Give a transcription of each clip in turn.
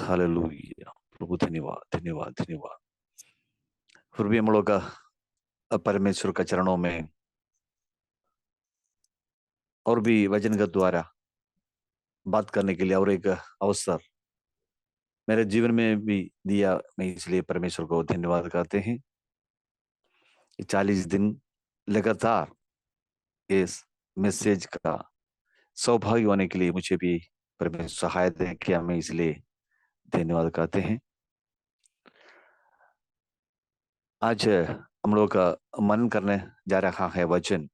Hallelujah. प्रभु धन्यवाद धन्यवाद धन्यवाद। फिर भी हम लोग का परमेश्वर का चरणों में और भी वचन के द्वारा बात करने के लिए और एक अवसर मेरे जीवन में भी दिया। मैं इसलिए परमेश्वर को धन्यवाद करते हैं। 40 दिन लगातार इस मैसेज का सौभाग्य होने के लिए मुझे भी परमेश्वर सहायता किया। मैं इसलिए धन्यवाद करते हैं। आज हम लोग का मन करने जा रहा है वचन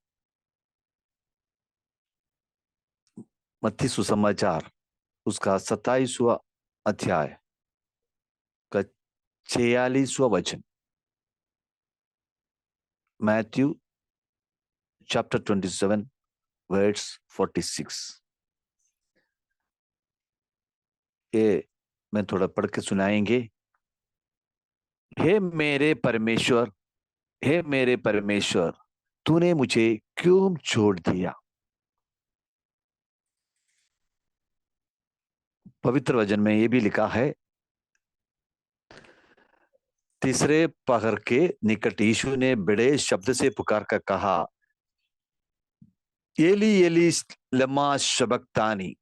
मत्ती सुसमाचार उसका 27वां अध्याय का 46वां वचन। Matthew chapter 27 verse 46। ये मैं थोड़ा पढ़ के सुनाएंगे। हे मेरे परमेश्वर, हे मेरे परमेश्वर, तूने मुझे क्यों छोड़ दिया। पवित्र वचन में ये भी लिखा है, तीसरे पहर के निकट यीशु ने बड़े शब्द से पुकार कर कहा, एली एली लमा शबक्तानी,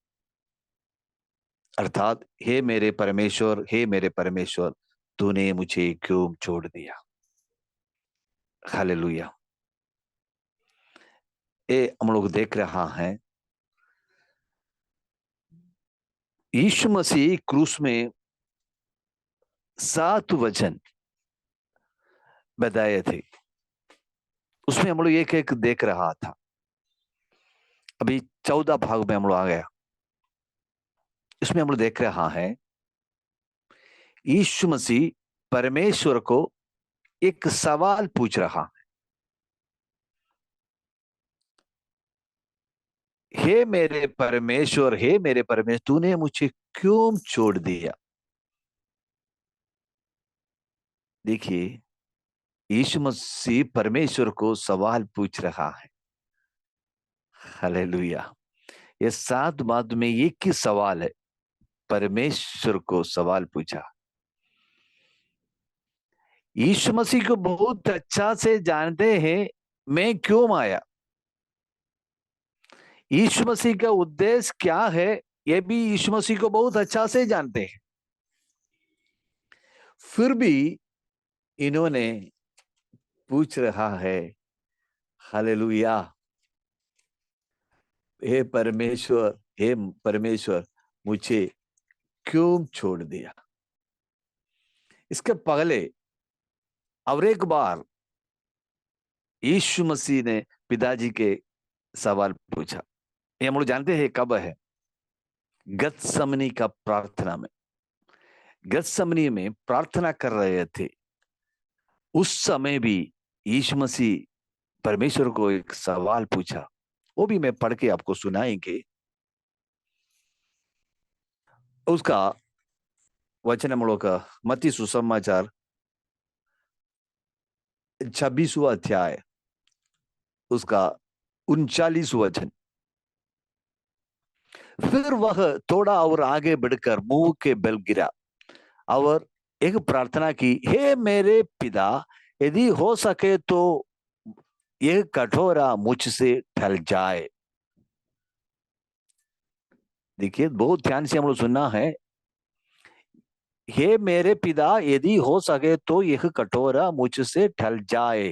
अर्थात हे मेरे परमेश्वर, हे मेरे परमेश्वर, तूने मुझे क्यों छोड़ दिया। हालेलुया। ये हम लोग देख रहा है, यीशु मसीह क्रूस में 7 वचन बताए थे। उसमें हम लोग एक एक देख रहा था। अभी 14 भाग में हम लोग आ गया। इसमें हम लोग देख रहा है, यीशु मसीह परमेश्वर को एक सवाल पूछ रहा है, हे मेरे परमेश्वर, हे मेरे परमेश्वर, तूने मुझे क्यों छोड़ दिया। देखिए, यीशु मसीह परमेश्वर को सवाल पूछ रहा है। हालेलुया। ये 7 बात में एक ही सवाल है, परमेश्वर को सवाल पूछा। यीशु मसीह को बहुत अच्छा से जानते हैं मैं क्यों आया, यीशु मसीह का उद्देश्य क्या है, ये भी यीशु मसीह को बहुत अच्छा से जानते हैं। फिर भी इन्होंने पूछ रहा है, हालेलुया, हे परमेश्वर, हे परमेश्वर, मुझे क्यों छोड़ दिया। इसके पहले और एक बार यीशु मसीह ने पिताजी के सवाल पूछा। ये हम लोग जानते हैं कब है, गतसमनी का प्रार्थना में। गतसमनी में प्रार्थना कर रहे थे। उस समय भी यीशु मसीह परमेश्वर को एक सवाल पूछा। वो भी मैं पढ़ के आपको सुनाएंगे। उसका वचन हम लोग का मत्ती सुसमाचार 26वां अध्याय उसका 39वां वचन। फिर वह थोड़ा और आगे बढ़कर मुंह के बल गिरा और एक प्रार्थना की, हे मेरे पिता, यदि हो सके तो यह कटोरा मुझसे टल जाए। देखिए, बहुत ध्यान से हम लोग सुनना है, हे मेरे पिता, यदि हो सके तो यह कटोरा मुझसे टल जाए।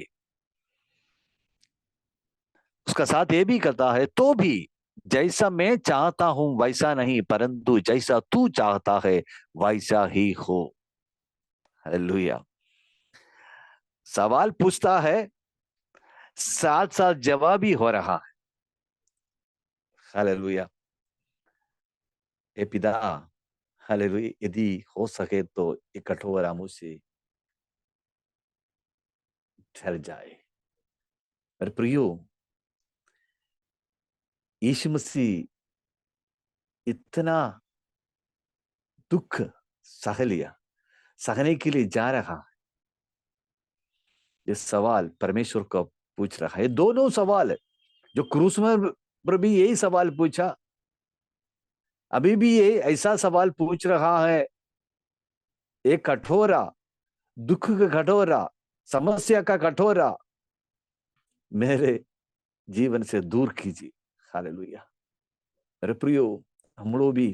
उसका साथ ये भी कहता है, तो भी जैसा मैं चाहता हूं वैसा नहीं, परंतु जैसा तू चाहता है वैसा ही हो। हालेलुया। सवाल पूछता है, साथ साथ जवाब भी हो रहा है। हालेलुया। ए पिता, हालेलुया, यदि हो सके तो ये कटोरा मुझसे टल जाए। पर प्रियो, यीशु मसीह इतना दुख सह लिया, सहने के लिए जा रहा है। ये सवाल परमेश्वर को पूछ रहा है। दोनों सवाल है जो क्रूस में पर भी यही सवाल पूछा, अभी भी ये ऐसा सवाल पूछ रहा है। एक कटोरा, दुख का कटोरा, समस्या का कटोरा मेरे जीवन से दूर कीजिए। हालेलुया। मेरे प्रियो, हम लोग भी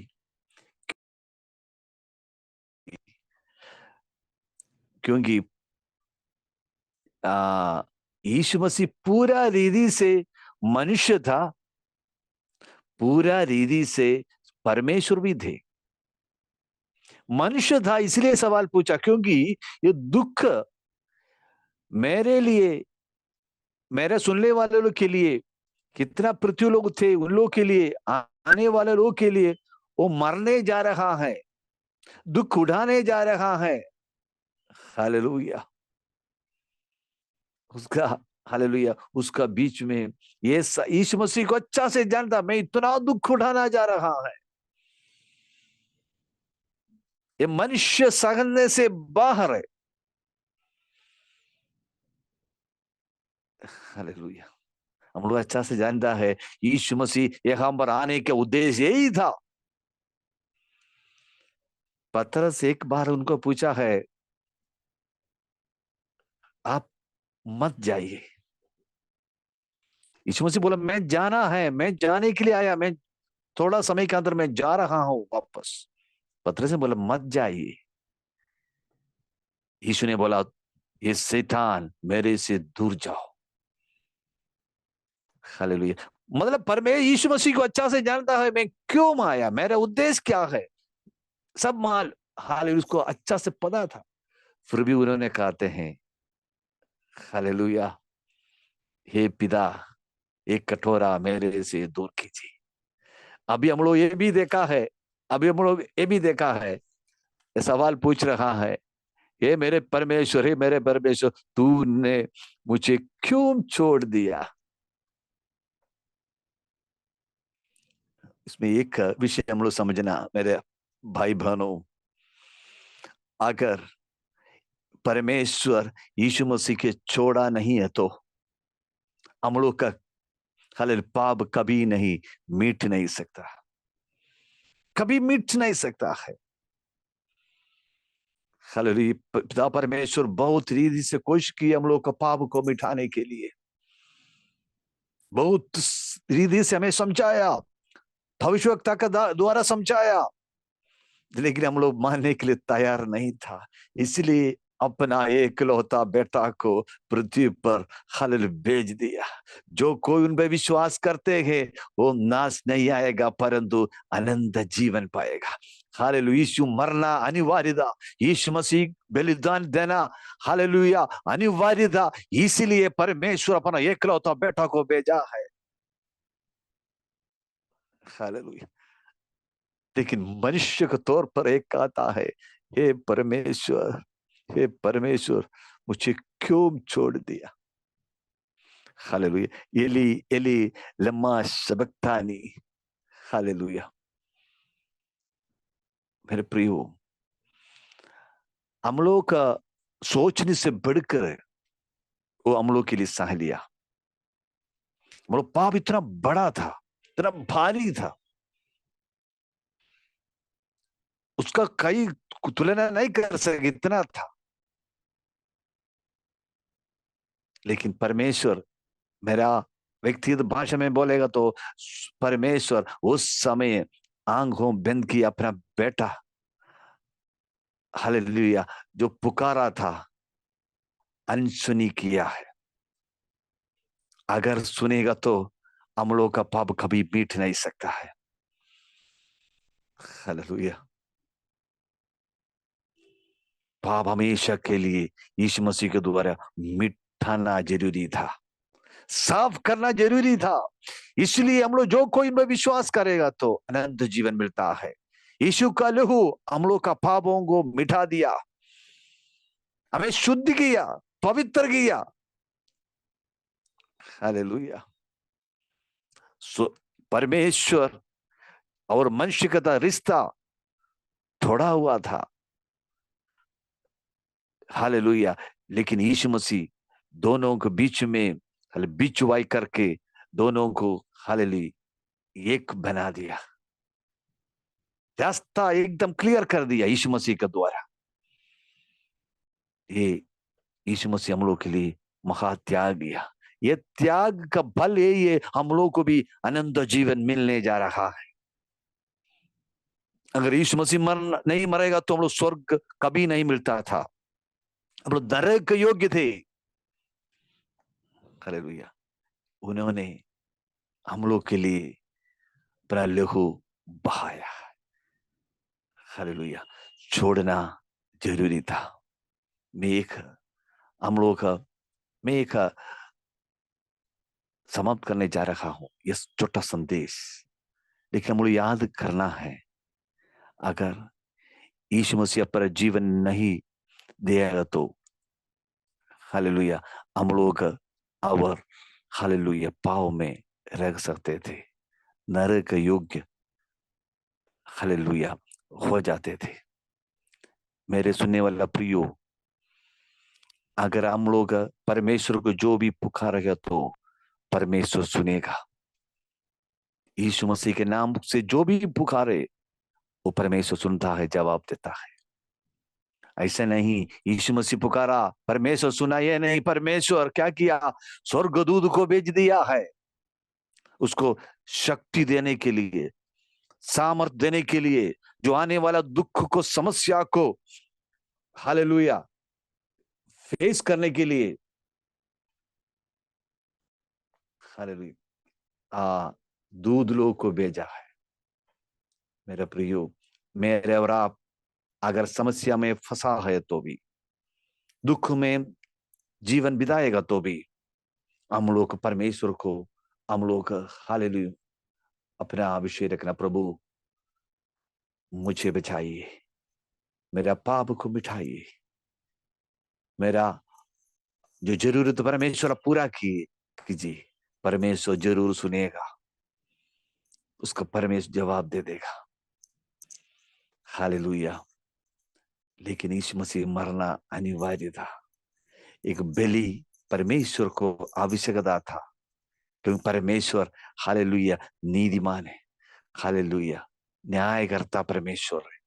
क्योंकि यीशु मसीह पूरा रीति से मनुष्य था, पूरा रीति से परमेश्वर भी थे। मनुष्य था इसलिए सवाल पूछा, क्योंकि ये दुख मेरे लिए, मेरे सुनने वाले लोग के लिए, कितना पृथ्वी लोग थे उन लोग के लिए, आने वाले लोग के लिए वो मरने जा रहा है, दुख उठाने जा रहा है। हालेलुया। उसका, हालेलुया, उसका बीच में ये यीशु मसीह को अच्छा से जानता, मैं इतना दुख उठाना जा रहा है, ये मनुष्य सहने से बाहर है। हालेलुया। हम लोग अच्छा से जानता है यीशु मसीह यहाँ पर आने का उद्देश्य यही था। पतरस एक बार उनको पूछा है, आप मत जाइए। यीशु मसीह बोला, मैं जाना है, मैं जाने के लिए आया, मैं थोड़ा समय के अंदर मैं जा रहा हूं वापस। पतरस ने बोला, मत जाइए। यीशु ने बोला, ये शैतान मेरे से दूर जाओ। हालेलुया। मतलब यीशु मसीह को अच्छा से जानता है, मैं क्यों आया, मेरा उद्देश्य क्या है, सब माल, हालेलुया, उसको अच्छा से पता था। फिर भी उन्होंने कहते हैं, हालेलुया, हे पिता, एक कटोरा मेरे से दूर कीजिए। अभी हम लोग ये भी देखा है, अभी हम लोग ये भी देखा है, ये सवाल पूछ रहा है, हे मेरे परमेश्वर, हे मेरे परमेश्वर, तूने मुझे क्यों छोड़ दिया। इसमें एक विषय हम लोग समझना मेरे भाई बहनों, अगर परमेश्वर यीशु मसीह के छोड़ा नहीं है तो हम लोग का हालेलुया पाप कभी नहीं मिट नहीं सकता, कभी मिट नहीं सकता है। हालेलुया। पिता परमेश्वर बहुत रीति से कोशिश की हम लोग का पाप को मिटाने के लिए, बहुत रीति से हमें समझाया, भविष्यवक्ता का द्वारा समझाया, लेकिन हम लोग मानने के लिए तैयार नहीं था। इसलिए अपना एकलौता बेटा को पृथ्वी पर खलल भेज दिया। जो कोई उन पर विश्वास करते हैं वो नाश नहीं आएगा परंतु अनंत जीवन पाएगा। हालेलुया। यीशु मरना अनिवार्य था, यीशु मसीह बलिदान देना हालेलुया अनिवार्य था, इसीलिए परमेश्वर अपना एकलौता बेटा को भेजा है। हालेलुया। लेकिन मनुष्य के तौर पर एक आता है, हे परमेश्वर, हे परमेश्वर, मुझे क्यों छोड़ दिया। हालेलुया। एली एली लम्मा सबक्तानी। हालेलुया। मेरे प्रियो, हम लोग का सोचने से बढ़कर वो हम लोग के लिए सह लिया। हम लोग पाप इतना बड़ा था, इतना भारी था, उसका कई तुलना नहीं कर सके, इतना था। लेकिन परमेश्वर, मेरा व्यक्तिगत भाषा में बोलेगा तो परमेश्वर उस समय आंखों बंद की अपना बेटा हालेलुया जो पुकारा था अनसुनी किया है। अगर सुनेगा तो हम लोग का पाप कभी मिट नहीं सकता है। हालेलुया। पाप हमेशा के लिए यीशु मसीह के द्वारा मिटाना जरूरी था, साफ करना जरूरी था। इसलिए हम लोग जो कोई इनमें विश्वास करेगा तो अनंत जीवन मिलता है। यीशु का लहू हम लोग का पापों को मिटा दिया, हमें शुद्ध किया, पवित्र किया। हालेलुया। परमेश्वर और मनुष्य का रिश्ता थोड़ा हुआ था। हालेलुया। लेकिन यीशु मसीह दोनों के बीच में बिचवाई करके दोनों को हालेलुया एक बना दिया, रास्ता एकदम क्लियर कर दिया यीशु मसीह के द्वारा। ये यीशु मसीह हम लोग के लिए महात्याग दिया। ये त्याग का फल ये हम लोग को भी अनंत जीवन मिलने जा रहा है। अगर यीशु मसीह नहीं मरेगा तो हम लोग स्वर्ग कभी नहीं मिलता था, हम लोग नरक के योग्य थे। हालेलुया। उन्होंने हम लोग के लिए अपना लहू बहाया। हालेलुया। छोड़ना जरूरी था। मैं एक हम लोग का मैं एक समाप्त करने जा रहा हूं ये छोटा संदेश, लेकिन हम लोग याद करना है, अगर यीशु मसीह पर जीवन नहीं दिया तो हालेलुया हम लोग और हालेलुया पाव में रह सकते थे, नरक योग्य हालेलुया हो जाते थे। मेरे सुनने वाला प्रियो, अगर हम लोग परमेश्वर को जो भी पुकारेगा तो परमेश्वर सुनेगा। यीशु मसीह के नाम से जो भी पुकारे वो परमेश्वर सुनता है, जवाब देता है। ऐसा नहीं यीशु मसीह पुकारा परमेश्वर सुना, ये नहीं, परमेश्वर क्या किया, स्वर्गदूत को भेज दिया है उसको शक्ति देने के लिए, सामर्थ देने के लिए, जो आने वाला दुख को, समस्या को हालेलुया फेस करने के लिए हालेलुया दूध लोग को भेजा है। मेरे प्रियो, मेरे और आप अगर समस्या में फंसा है तो भी, दुख में जीवन बिताएगा तो भी, हम लोग परमेश्वर को हम लोग हालेलुया अपना अभिषेक रखना, प्रभु मुझे बचाइए, मेरा पाप को मिटाइए, मेरा जो जरूरत परमेश्वर पूरा कीजिए। परमेश्वर जरूर सुनेगा, उसका परमेश्वर जवाब दे देगा। हालेलुया। लेकिन यीशु मसीह मरना अनिवार्य था। एक बलि परमेश्वर को आवश्यकता था, क्योंकि परमेश्वर हालेलुया नीतिमान है, हालेलुया न्यायकर्ता परमेश्वर है,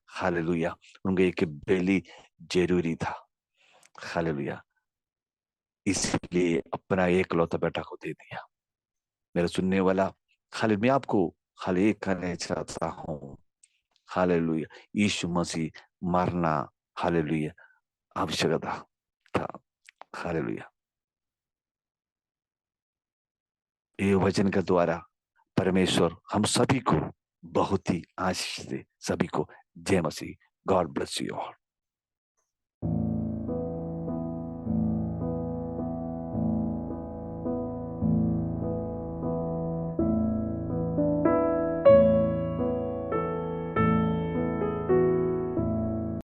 हालेलुया उनको एक बलि जरूरी था। हालेलुया इसलिए अपना एकलौता बेटा को दे दिया। मेरा सुनने वाला, खाली मैं आपको खाली एक कहना चाहता हूं, हालेलुया यीशु मसीह मरना हालेलुया आवश्यकता था। हालेलुया ये वचन के द्वारा परमेश्वर हम सभी को बहुत ही आशीष दे। सभी को जय मसीह। God bless you all.